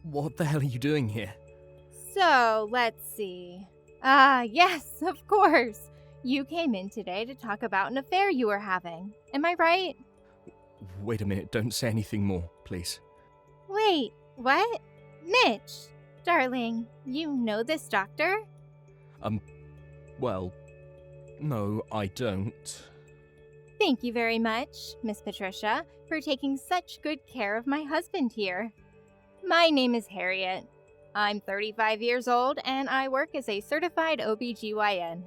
What the hell are you doing here? So, let's see. Yes, of course. You came in today to talk about an affair you were having. Am I right? Wait a minute, don't say anything more, please. Wait, what? Mitch, darling, you know this doctor? Well, no, I don't. Thank you very much, Miss Patricia, for taking such good care of my husband here. My name is Harriet. I'm 35 years old and I work as a certified OBGYN.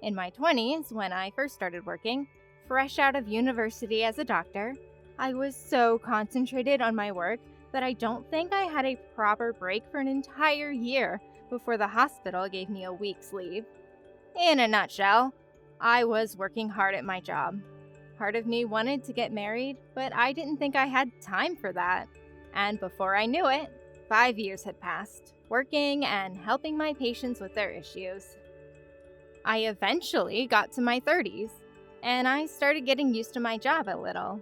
In my 20s, when I first started working, fresh out of university as a doctor, I was so concentrated on my work that I don't think I had a proper break for an entire year before the hospital gave me a week's leave. In a nutshell, I was working hard at my job. Part of me wanted to get married, but I didn't think I had time for that. And before I knew it, 5 years had passed, working and helping my patients with their issues. I eventually got to my 30s, and I started getting used to my job a little.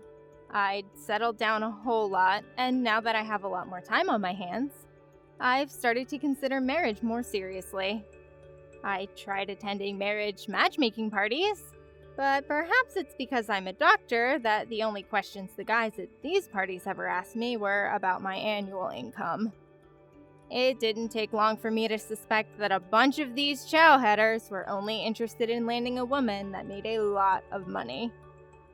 I'd settled down a whole lot, and now that I have a lot more time on my hands, I've started to consider marriage more seriously. I tried attending marriage matchmaking parties, but perhaps it's because I'm a doctor that the only questions the guys at these parties ever asked me were about my annual income. It didn't take long for me to suspect that a bunch of these chowheaders were only interested in landing a woman that made a lot of money.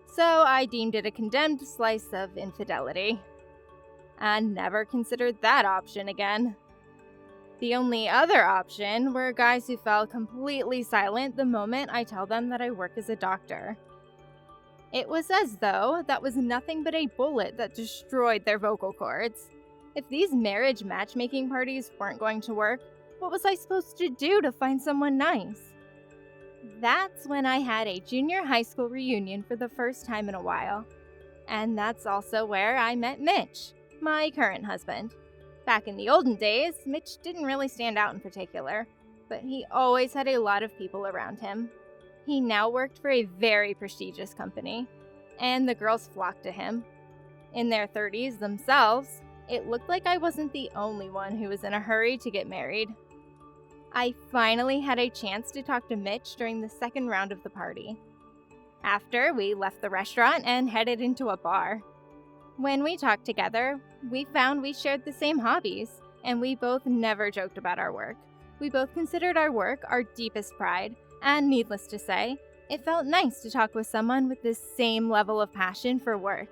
So I deemed it a condemned slice of infidelity, and never considered that option again. The only other option were guys who fell completely silent the moment I tell them that I work as a doctor. It was as though that was nothing but a bullet that destroyed their vocal cords. If these marriage matchmaking parties weren't going to work, what was I supposed to do to find someone nice? That's when I had a junior high school reunion for the first time in a while. And that's also where I met Mitch, my current husband. Back in the olden days, Mitch didn't really stand out in particular, but he always had a lot of people around him. He now worked for a very prestigious company, and the girls flocked to him. In their 30s themselves, it looked like I wasn't the only one who was in a hurry to get married. I finally had a chance to talk to Mitch during the second round of the party. After, we left the restaurant and headed into a bar. When we talked together, we found we shared the same hobbies, and we both never joked about our work. We both considered our work our deepest pride, and needless to say, it felt nice to talk with someone with the same level of passion for work.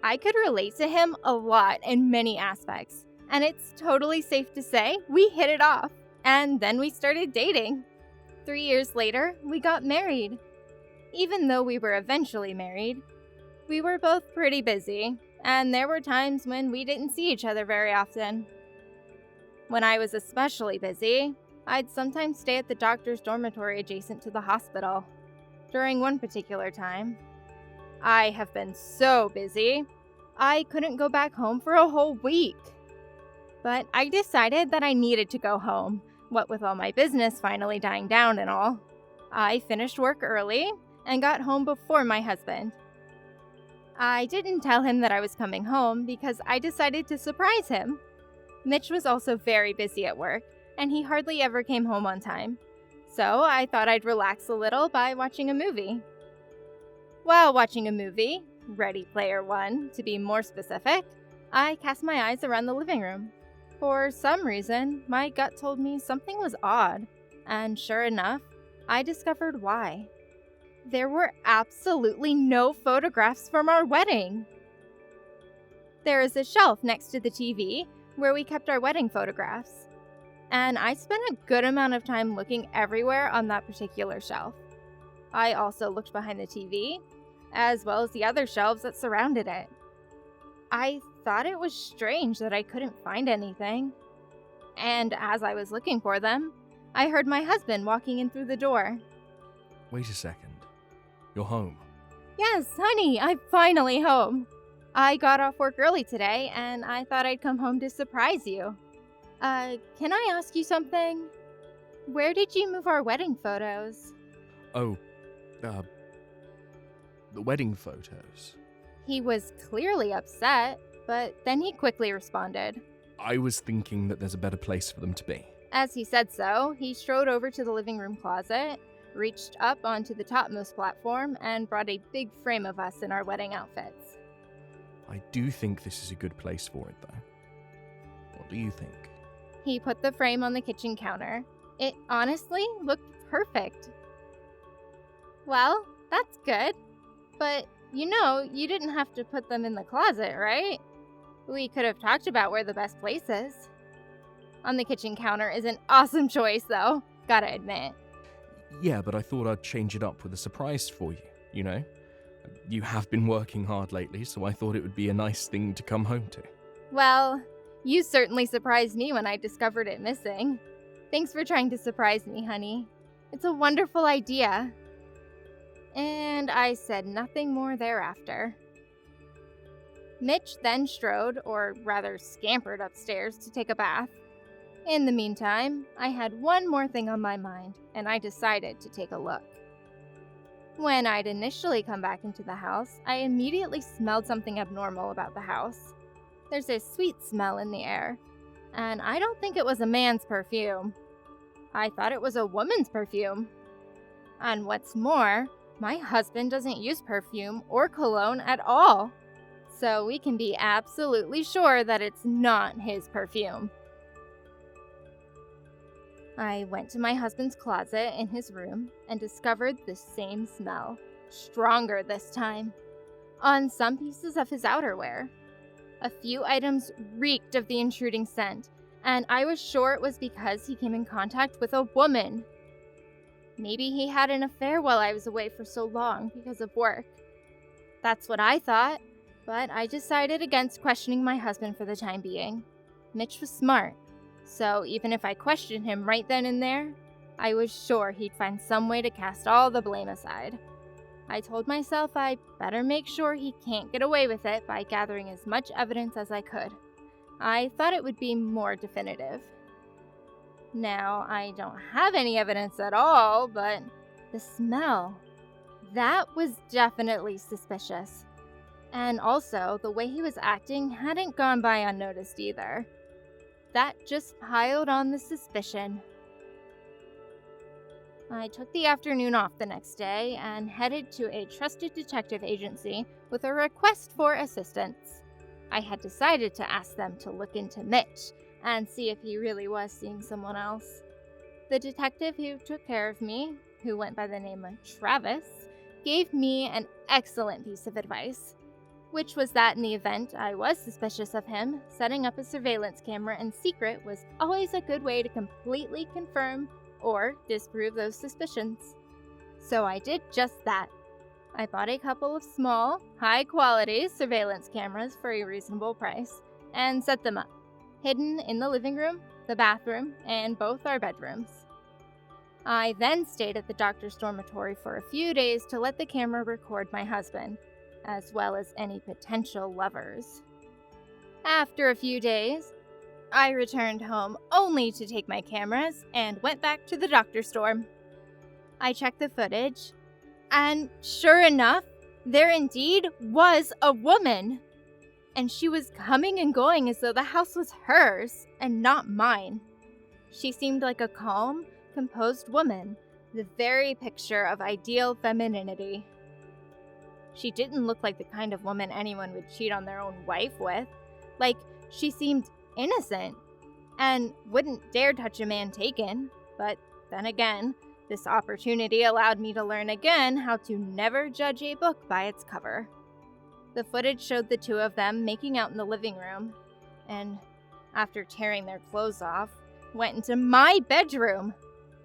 I could relate to him a lot in many aspects, and it's totally safe to say we hit it off, and then we started dating. 3 years later, we got married. Even though we were eventually married, we were both pretty busy, and there were times when we didn't see each other very often. When I was especially busy, I'd sometimes stay at the doctor's dormitory adjacent to the hospital. During one particular time, I have been so busy, I couldn't go back home for a whole week. But I decided that I needed to go home, what with all my business finally dying down and all. I finished work early and got home before my husband. I didn't tell him that I was coming home because I decided to surprise him. Mitch was also very busy at work, and he hardly ever came home on time. So I thought I'd relax a little by watching a movie. While watching a movie, Ready Player One to be more specific, I cast my eyes around the living room. For some reason, my gut told me something was odd, and sure enough, I discovered why. There were absolutely no photographs from our wedding. There is a shelf next to the TV where we kept our wedding photographs, and I spent a good amount of time looking everywhere on that particular shelf. I also looked behind the TV, as well as the other shelves that surrounded it. I thought it was strange that I couldn't find anything, and as I was looking for them, I heard my husband walking in through the door. Wait a second. You're home. Yes, honey, I'm finally home. I got off work early today, and I thought I'd come home to surprise you. Can I ask you something? Where did you move our wedding photos? Oh, the wedding photos. He was clearly upset, but then he quickly responded. I was thinking that there's a better place for them to be. As he said so, he strode over to the living room closet, reached up onto the topmost platform, and brought a big frame of us in our wedding outfits. I do think this is a good place for it, though. What do you think? He put the frame on the kitchen counter. It honestly looked perfect. Well, that's good. But, you didn't have to put them in the closet, right? We could have talked about where the best place is. On the kitchen counter is an awesome choice, though, gotta admit. Yeah, but I thought I'd change it up with a surprise for you, you know? You have been working hard lately, so I thought it would be a nice thing to come home to. Well, you certainly surprised me when I discovered it missing. Thanks for trying to surprise me, honey. It's a wonderful idea. And I said nothing more thereafter. Mitch then strode, or rather scampered upstairs to take a bath. In the meantime, I had one more thing on my mind, and I decided to take a look. When I'd initially come back into the house, I immediately smelled something abnormal about the house. There's a sweet smell in the air, and I don't think it was a man's perfume. I thought it was a woman's perfume. And what's more, my husband doesn't use perfume or cologne at all, so we can be absolutely sure that it's not his perfume. I went to my husband's closet in his room and discovered the same smell, stronger this time, on some pieces of his outerwear. A few items reeked of the intruding scent, and I was sure it was because he came in contact with a woman. Maybe he had an affair while I was away for so long because of work. That's what I thought, but I decided against questioning my husband for the time being. Mitch was smart. So even if I questioned him right then and there, I was sure he'd find some way to cast all the blame aside. I told myself I'd better make sure he can't get away with it by gathering as much evidence as I could. I thought it would be more definitive. Now, I don't have any evidence at all, but the smell, that was definitely suspicious. And also, the way he was acting hadn't gone by unnoticed either. That just piled on the suspicion. I took the afternoon off the next day and headed to a trusted detective agency with a request for assistance. I had decided to ask them to look into Mitch and see if he really was seeing someone else. The detective who took care of me, who went by the name of Travis, gave me an excellent piece of advice, which was that in the event I was suspicious of him, setting up a surveillance camera in secret was always a good way to completely confirm or disprove those suspicions. So I did just that. I bought a couple of small, high-quality surveillance cameras for a reasonable price and set them up, hidden in the living room, the bathroom, and both our bedrooms. I then stayed at the doctor's dormitory for a few days to let the camera record my husband, as well as any potential lovers. After a few days, I returned home only to take my cameras and went back to the doctor's store. I checked the footage, and sure enough, there indeed was a woman. And she was coming and going as though the house was hers and not mine. She seemed like a calm, composed woman, the very picture of ideal femininity. She didn't look like the kind of woman anyone would cheat on their own wife with. Like, she seemed innocent and wouldn't dare touch a man taken. But then again, this opportunity allowed me to learn again how to never judge a book by its cover. The footage showed the two of them making out in the living room, and after tearing their clothes off, went into my bedroom.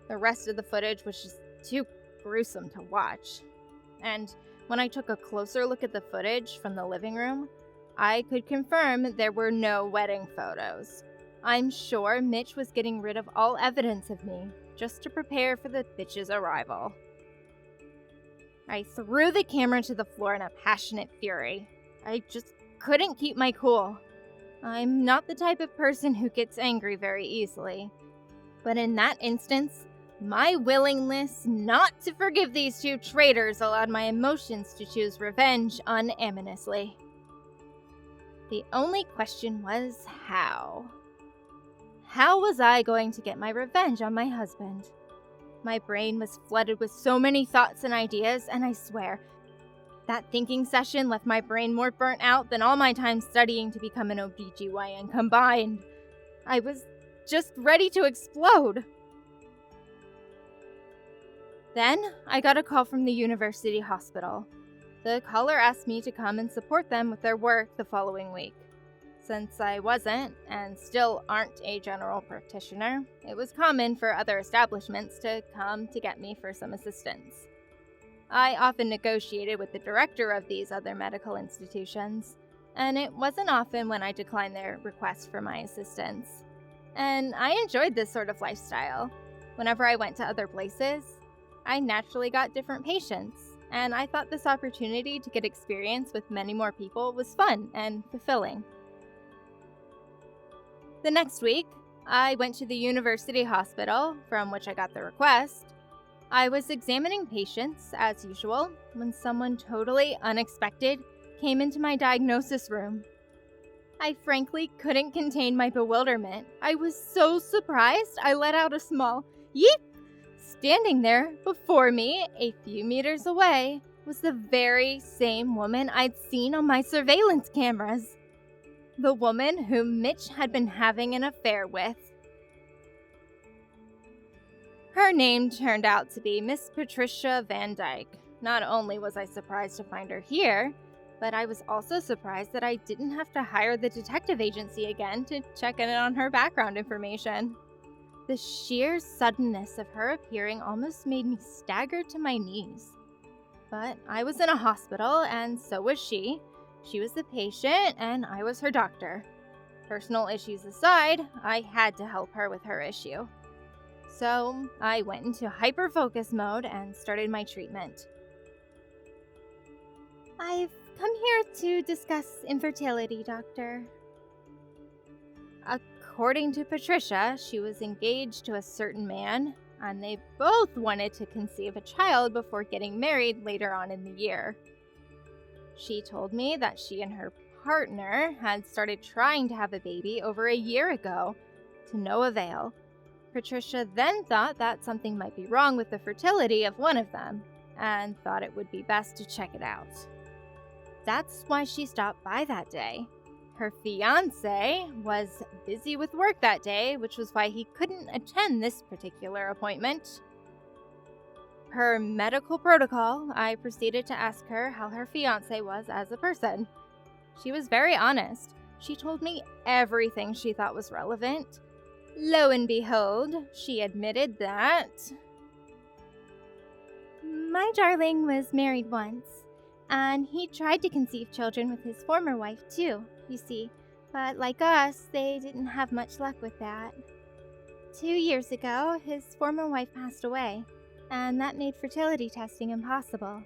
The rest of the footage was just too gruesome to watch. And when I took a closer look at the footage from the living room, I could confirm there were no wedding photos. I'm sure Mitch was getting rid of all evidence of me, just to prepare for the bitch's arrival. I threw the camera to the floor in a passionate fury. I just couldn't keep my cool. I'm not the type of person who gets angry very easily. But in that instance, my willingness not to forgive these two traitors allowed my emotions to choose revenge unanimously. The only question was how. How was I going to get my revenge on my husband? My brain was flooded with so many thoughts and ideas, and I swear, that thinking session left my brain more burnt out than all my time studying to become an OBGYN combined. I was just ready to explode. Then, I got a call from the university hospital. The caller asked me to come and support them with their work the following week. Since I wasn't, and still aren't, a general practitioner, it was common for other establishments to come to get me for some assistance. I often negotiated with the director of these other medical institutions, and it wasn't often when I declined their request for my assistance. And I enjoyed this sort of lifestyle. Whenever I went to other places, I naturally got different patients, and I thought this opportunity to get experience with many more people was fun and fulfilling. The next week, I went to the university hospital, from which I got the request. I was examining patients, as usual, when someone totally unexpected came into my diagnosis room. I frankly couldn't contain my bewilderment. I was so surprised I let out a small yeep. Standing there before me, a few meters away, was the very same woman I'd seen on my surveillance cameras. The woman whom Mitch had been having an affair with. Her name turned out to be Miss Patricia Van Dyke. Not only was I surprised to find her here, but I was also surprised that I didn't have to hire the detective agency again to check in on her background information. The sheer suddenness of her appearing almost made me stagger to my knees. But I was in a hospital, and so was she. She was the patient, and I was her doctor. Personal issues aside, I had to help her with her issue. So I went into hyper-focus mode and started my treatment. I've come here to discuss infertility, Doctor. According to Patricia, she was engaged to a certain man, and they both wanted to conceive a child before getting married later on in the year. She told me that she and her partner had started trying to have a baby over a year ago, to no avail. Patricia then thought that something might be wrong with the fertility of one of them, and thought it would be best to check it out. That's why she stopped by that day. Her fiancé was busy with work that day, which was why he couldn't attend this particular appointment. Per medical protocol, I proceeded to ask her how her fiancé was as a person. She was very honest. She told me everything she thought was relevant. Lo and behold, she admitted that my darling was married once, and he tried to conceive children with his former wife too, you see, but like us, they didn't have much luck with that. 2 years ago, his former wife passed away, and that made fertility testing impossible.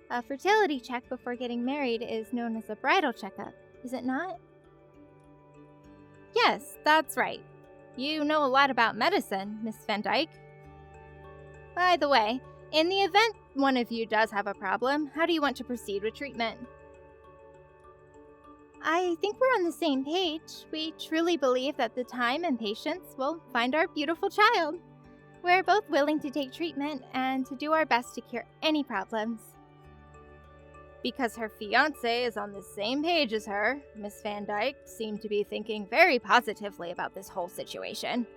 A fertility check before getting married is known as a bridal checkup, is it not? Yes, that's right. You know a lot about medicine, Miss Van Dyke. By the way, in the event one of you does have a problem, how do you want to proceed with treatment? I think we're on the same page. We truly believe that the time and patience will find our beautiful child. We're both willing to take treatment and to do our best to cure any problems. Because her fiancé is on the same page as her, Miss Van Dyke seemed to be thinking very positively about this whole situation.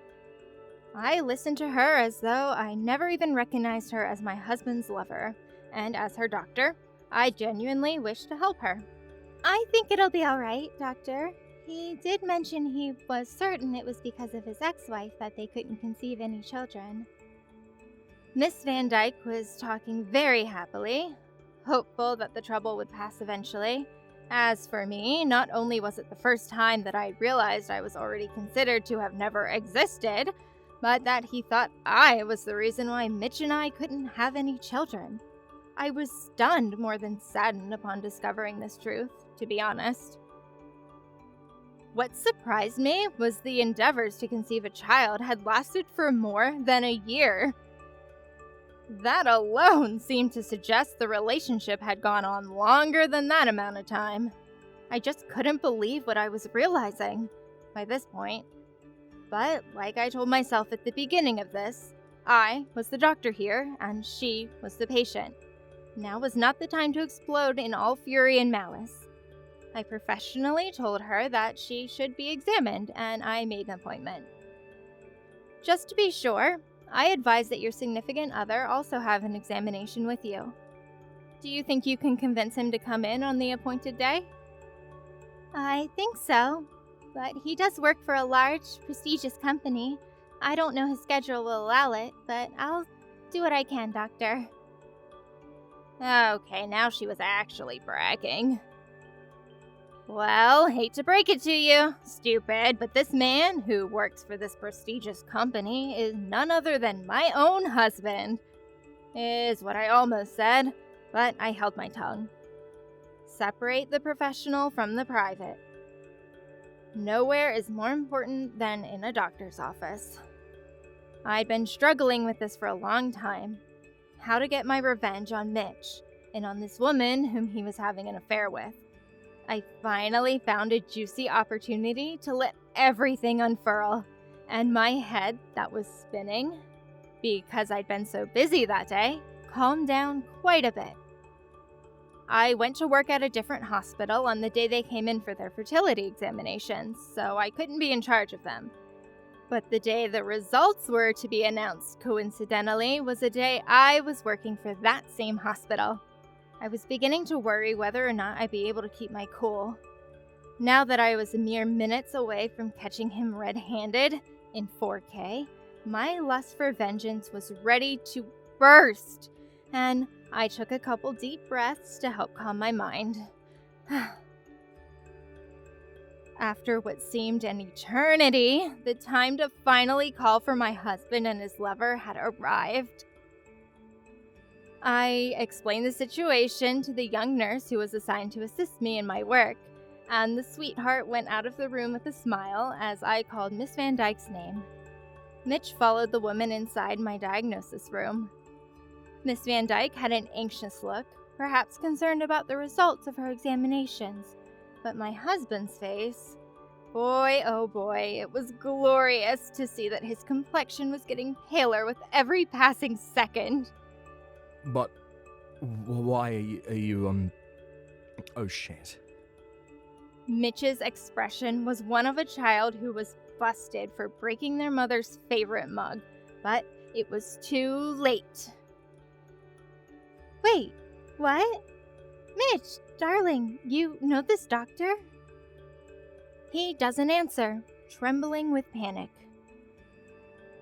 I listened to her as though I never even recognized her as my husband's lover, and as her doctor, I genuinely wished to help her. I think it'll be all right, Doctor. He did mention he was certain it was because of his ex-wife that they couldn't conceive any children. Miss Van Dyke was talking very happily, hopeful that the trouble would pass eventually. As for me, not only was it the first time that I realized I was already considered to have never existed, but that he thought I was the reason why Mitch and I couldn't have any children. I was stunned more than saddened upon discovering this truth, to be honest. What surprised me was the endeavors to conceive a child had lasted for more than a year. That alone seemed to suggest the relationship had gone on longer than that amount of time. I just couldn't believe what I was realizing by this point. But like I told myself at the beginning of this, I was the doctor here, and she was the patient. Now was not the time to explode in all fury and malice. I professionally told her that she should be examined, and I made an appointment. Just to be sure, I advise that your significant other also have an examination with you. Do you think you can convince him to come in on the appointed day? I think so, but he does work for a large, prestigious company. I don't know his schedule will allow it, but I'll do what I can, Doctor. Okay, now she was actually bragging. Well, hate to break it to you, stupid, but this man who works for this prestigious company is none other than my own husband. Is what I almost said, but I held my tongue. Separate the professional from the private. Nowhere is more important than in a doctor's office. I'd been struggling with this for a long time. How to get my revenge on Mitch, and on this woman whom he was having an affair with. I finally found a juicy opportunity to let everything unfurl, and my head that was spinning, because I'd been so busy that day, calmed down quite a bit. I went to work at a different hospital on the day they came in for their fertility examinations, so I couldn't be in charge of them. But the day the results were to be announced, coincidentally, was a day I was working for that same hospital. I was beginning to worry whether or not I'd be able to keep my cool. Now that I was a mere minutes away from catching him red-handed in 4K, my lust for vengeance was ready to burst, and I took a couple deep breaths to help calm my mind. After what seemed an eternity, the time to finally call for my husband and his lover had arrived. I explained the situation to the young nurse who was assigned to assist me in my work, and the sweetheart went out of the room with a smile as I called Miss Van Dyke's name. Mitch followed the woman inside my diagnosis room. Miss Van Dyke had an anxious look, perhaps concerned about the results of her examinations, but my husband's face, boy oh boy, it was glorious to see that his complexion was getting paler with every passing second. But why are you, oh shit. Mitch's expression was one of a child who was busted for breaking their mother's favorite mug, but it was too late. Wait, what? Mitch, darling, you know this doctor? He doesn't answer, trembling with panic.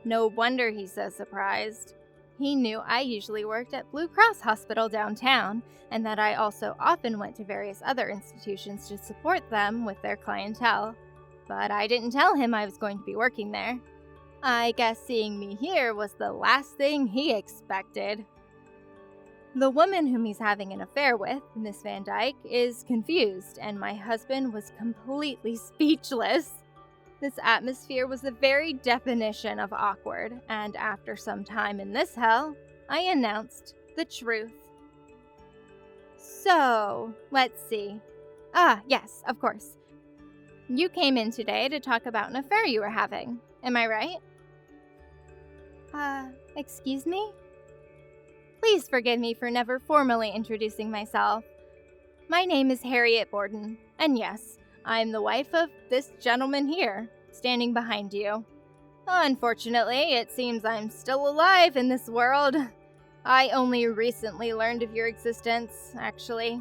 No wonder he's so surprised. He knew I usually worked at Blue Cross Hospital downtown, and that I also often went to various other institutions to support them with their clientele. But I didn't tell him I was going to be working there. I guess seeing me here was the last thing he expected. The woman whom he's having an affair with, Miss Van Dyke, is confused, and my husband was completely speechless. This atmosphere was the very definition of awkward, and after some time in this hell, I announced the truth. So, let's see. Yes, of course. You came in today to talk about an affair you were having, am I right? Excuse me? Please forgive me for never formally introducing myself. My name is Harriet Borden, and yes, I'm the wife of this gentleman here, standing behind you. Unfortunately, it seems I'm still alive in this world. I only recently learned of your existence, actually.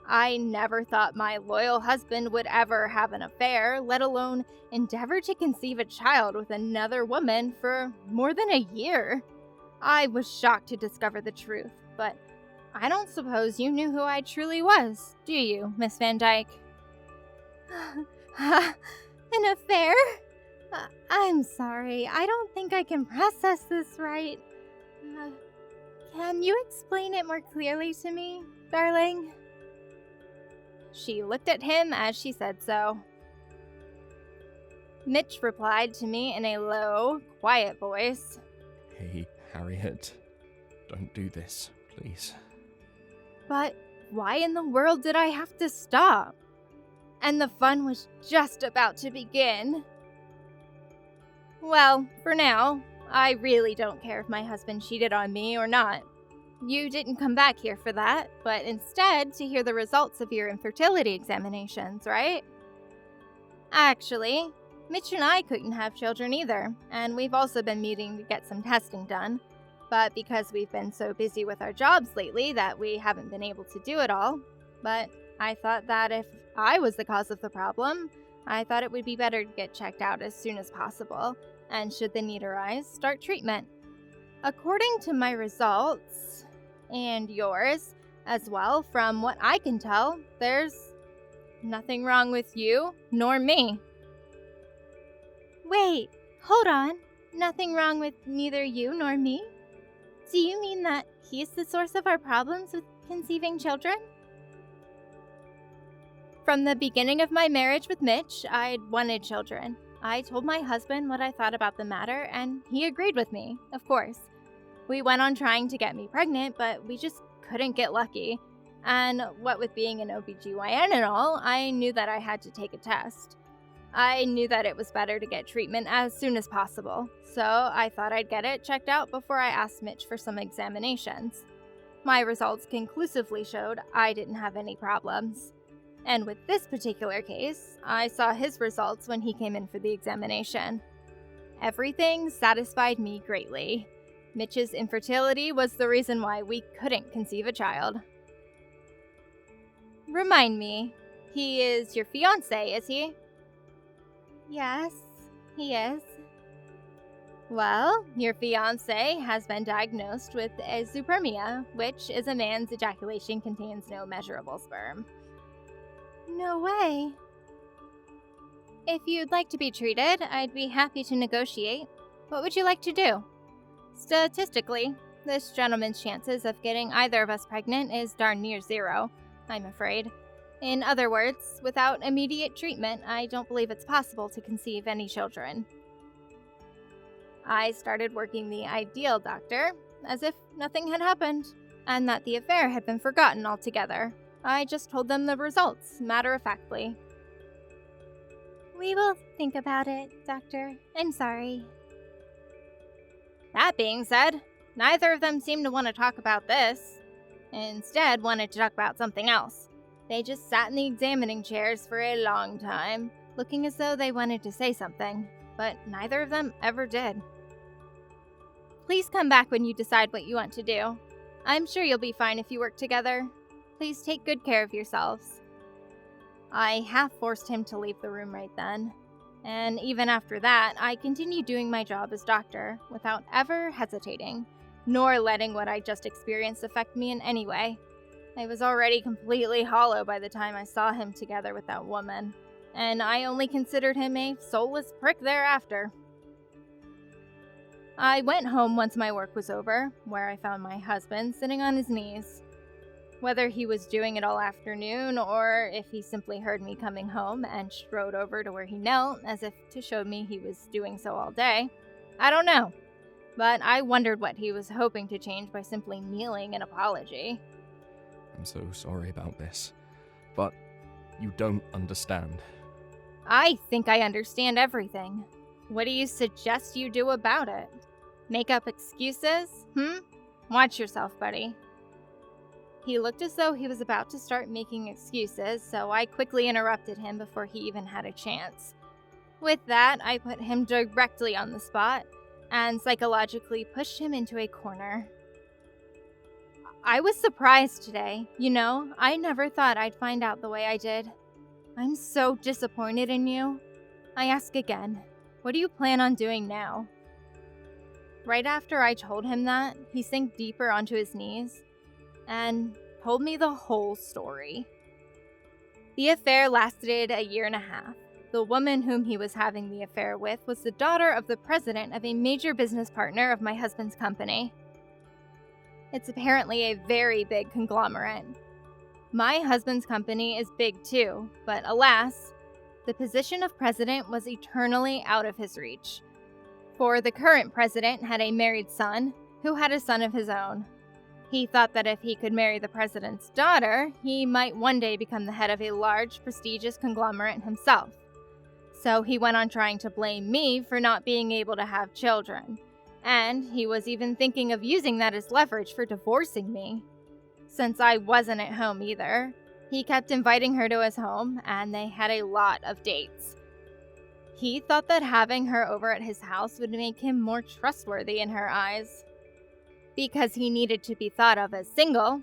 I never thought my loyal husband would ever have an affair, let alone endeavor to conceive a child with another woman for more than a year. I was shocked to discover the truth, but I don't suppose you knew who I truly was, do you, Miss Van Dyke? An affair? I'm sorry, I don't think I can process this right. Can you explain it more clearly to me, darling? She looked at him as she said so. Mitch replied to me in a low, quiet voice. Hey, Harriet, don't do this, please. But why in the world did I have to stop? And the fun was just about to begin. Well, for now, I really don't care if my husband cheated on me or not. You didn't come back here for that, but instead to hear the results of your infertility examinations, right? Actually, Mitch and I couldn't have children either, and we've also been meeting to get some testing done. But because we've been so busy with our jobs lately that we haven't been able to do it all. But I thought that if I was the cause of the problem, I thought it would be better to get checked out as soon as possible, and should the need arise, start treatment. According to my results, and yours as well, from what I can tell, there's nothing wrong with you nor me. Wait, hold on. Nothing wrong with neither you nor me? Do you mean that he's the source of our problems with conceiving children? From the beginning of my marriage with Mitch, I'd wanted children. I told my husband what I thought about the matter, and he agreed with me, of course. We went on trying to get me pregnant, but we just couldn't get lucky. And what with being an OBGYN and all, I knew that I had to take a test. I knew that it was better to get treatment as soon as possible, so I thought I'd get it checked out before I asked Mitch for some examinations. My results conclusively showed I didn't have any problems. And with this particular case, I saw his results when he came in for the examination. Everything satisfied me greatly. Mitch's infertility was the reason why we couldn't conceive a child. Remind me, he is your fiancé, is he? Yes, he is. Well, your fiancé has been diagnosed with azoospermia, which is a man's ejaculation contains no measurable sperm. No way. If you'd like to be treated, I'd be happy to negotiate. What would you like to do? Statistically, this gentleman's chances of getting either of us pregnant is darn near zero, I'm afraid. In other words, without immediate treatment, I don't believe it's possible to conceive any children. I started working the ideal doctor, as if nothing had happened, and that the affair had been forgotten altogether. I just told them the results, matter-of-factly. We will think about it, Doctor. I'm sorry. That being said, neither of them seemed to want to talk about this. Instead, wanted to talk about something else. They just sat in the examining chairs for a long time, looking as though they wanted to say something, but neither of them ever did. Please come back when you decide what you want to do. I'm sure you'll be fine if you work together. Please take good care of yourselves. I half forced him to leave the room right then, and even after that, I continued doing my job as doctor without ever hesitating, nor letting what I just experienced affect me in any way. I was already completely hollow by the time I saw him together with that woman, and I only considered him a soulless prick thereafter. I went home once my work was over, where I found my husband sitting on his knees. Whether he was doing it all afternoon, or if he simply heard me coming home and strode over to where he knelt, as if to show me he was doing so all day, I don't know. But I wondered what he was hoping to change by simply kneeling in apology. I'm so sorry about this, but you don't understand. I think I understand everything. What do you suggest you do about it? Make up excuses? Watch yourself, buddy. He looked as though he was about to start making excuses, so I quickly interrupted him before he even had a chance. With that, I put him directly on the spot and psychologically pushed him into a corner. I was surprised today. I never thought I'd find out the way I did. I'm so disappointed in you. I ask again, what do you plan on doing now? Right after I told him that, he sank deeper onto his knees and told me the whole story. The affair lasted a year and a half. The woman whom he was having the affair with was the daughter of the president of a major business partner of my husband's company. It's apparently a very big conglomerate. My husband's company is big too, but alas, the position of president was eternally out of his reach. For the current president had a married son who had a son of his own. He thought that if he could marry the president's daughter, he might one day become the head of a large, prestigious conglomerate himself. So he went on trying to blame me for not being able to have children. And he was even thinking of using that as leverage for divorcing me. Since I wasn't at home either, he kept inviting her to his home, and they had a lot of dates. He thought that having her over at his house would make him more trustworthy in her eyes, because he needed to be thought of as single.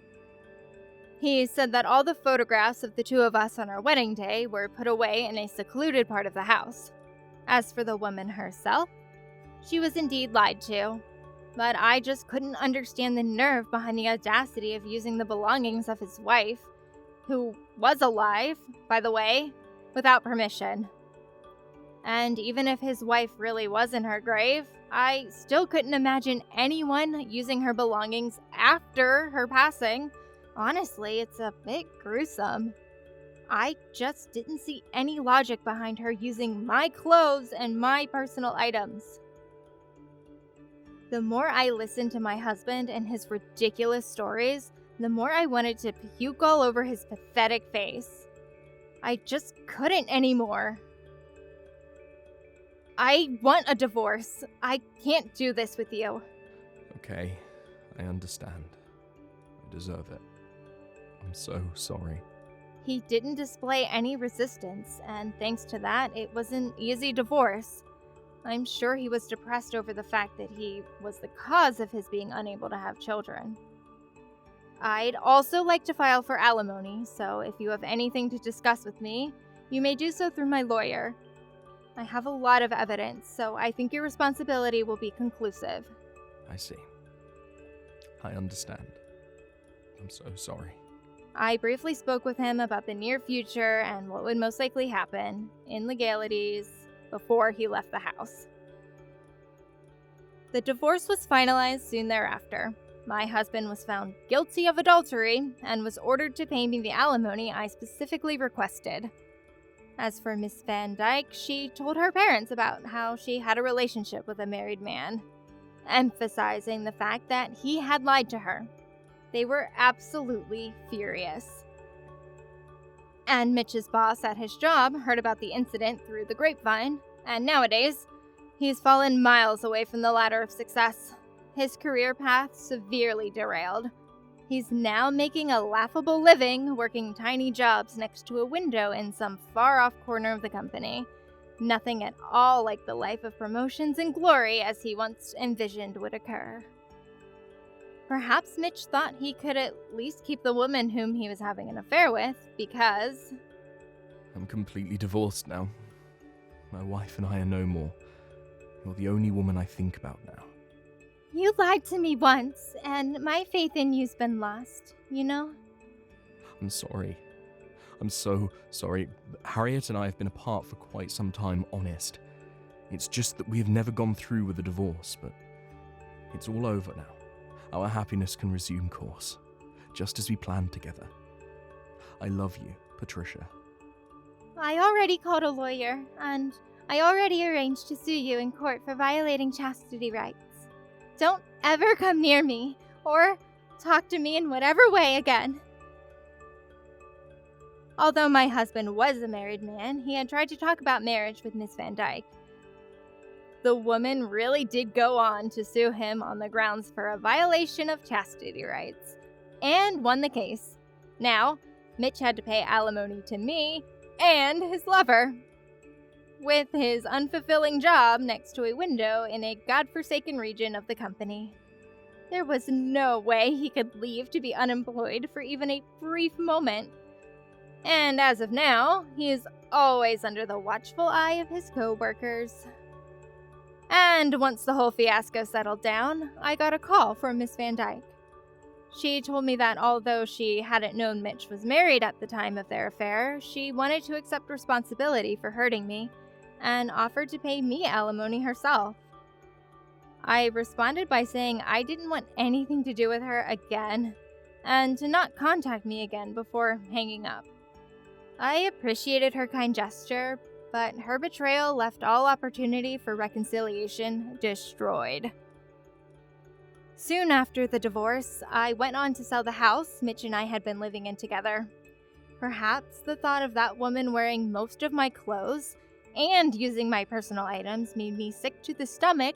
He said that all the photographs of the two of us on our wedding day were put away in a secluded part of the house. As for the woman herself, she was indeed lied to, but I just couldn't understand the nerve behind the audacity of using the belongings of his wife, who was alive, by the way, without permission. And even if his wife really was in her grave, I still couldn't imagine anyone using her belongings after her passing. Honestly, it's a bit gruesome. I just didn't see any logic behind her using my clothes and my personal items. The more I listened to my husband and his ridiculous stories, the more I wanted to puke all over his pathetic face. I just couldn't anymore. I want a divorce. I can't do this with you. Okay, I understand. I deserve it. I'm so sorry. He didn't display any resistance, and thanks to that, it was an easy divorce. I'm sure he was depressed over the fact that he was the cause of his being unable to have children. I'd also like to file for alimony, so if you have anything to discuss with me, you may do so through my lawyer. I have a lot of evidence, so I think your responsibility will be conclusive. I see. I understand. I'm so sorry. I briefly spoke with him about the near future and what would most likely happen in legalities before he left the house. The divorce was finalized soon thereafter. My husband was found guilty of adultery and was ordered to pay me the alimony I specifically requested. As for Miss Van Dyke, she told her parents about how she had a relationship with a married man, emphasizing the fact that he had lied to her. They were absolutely furious. And Mitch's boss at his job heard about the incident through the grapevine, and nowadays, he's fallen miles away from the ladder of success. His career path severely derailed. He's now making a laughable living working tiny jobs next to a window in some far-off corner of the company. Nothing at all like the life of promotions and glory as he once envisioned would occur. Perhaps Mitch thought he could at least keep the woman whom he was having an affair with, because... I'm completely divorced now. My wife and I are no more. You're the only woman I think about now. You lied to me once, and my faith in you's been lost, you know? I'm sorry. I'm so sorry. Harriet and I have been apart for quite some time, honest. It's just that we have never gone through with a divorce, but it's all over now. Our happiness can resume course, just as we planned together. I love you, Patricia. I already called a lawyer, and I already arranged to sue you in court for violating chastity rights. Don't ever come near me, or talk to me in whatever way again. Although my husband was a married man, he had tried to talk about marriage with Miss Van Dyke. The woman really did go on to sue him on the grounds for a violation of chastity rights, and won the case. Now, Mitch had to pay alimony to me and his lover, with his unfulfilling job next to a window in a godforsaken region of the company. There was no way he could leave to be unemployed for even a brief moment. And as of now, he is always under the watchful eye of his co-workers. And once the whole fiasco settled down, I got a call from Miss Van Dyke. She told me that although she hadn't known Mitch was married at the time of their affair, she wanted to accept responsibility for hurting me, and offered to pay me alimony herself. I responded by saying I didn't want anything to do with her again, and to not contact me again before hanging up. I appreciated her kind gesture, but her betrayal left all opportunity for reconciliation destroyed. Soon after the divorce, I went on to sell the house Mitch and I had been living in together. Perhaps the thought of that woman wearing most of my clothes And using my personal items made me sick to the stomach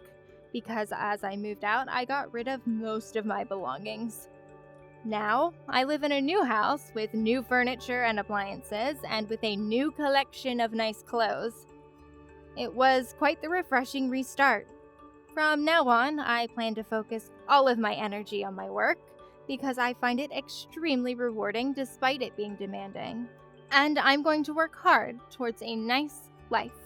because as I moved out, I got rid of most of my belongings. Now, I live in a new house with new furniture and appliances and with a new collection of nice clothes. It was quite the refreshing restart. From now on, I plan to focus all of my energy on my work because I find it extremely rewarding despite it being demanding. And I'm going to work hard towards a nice life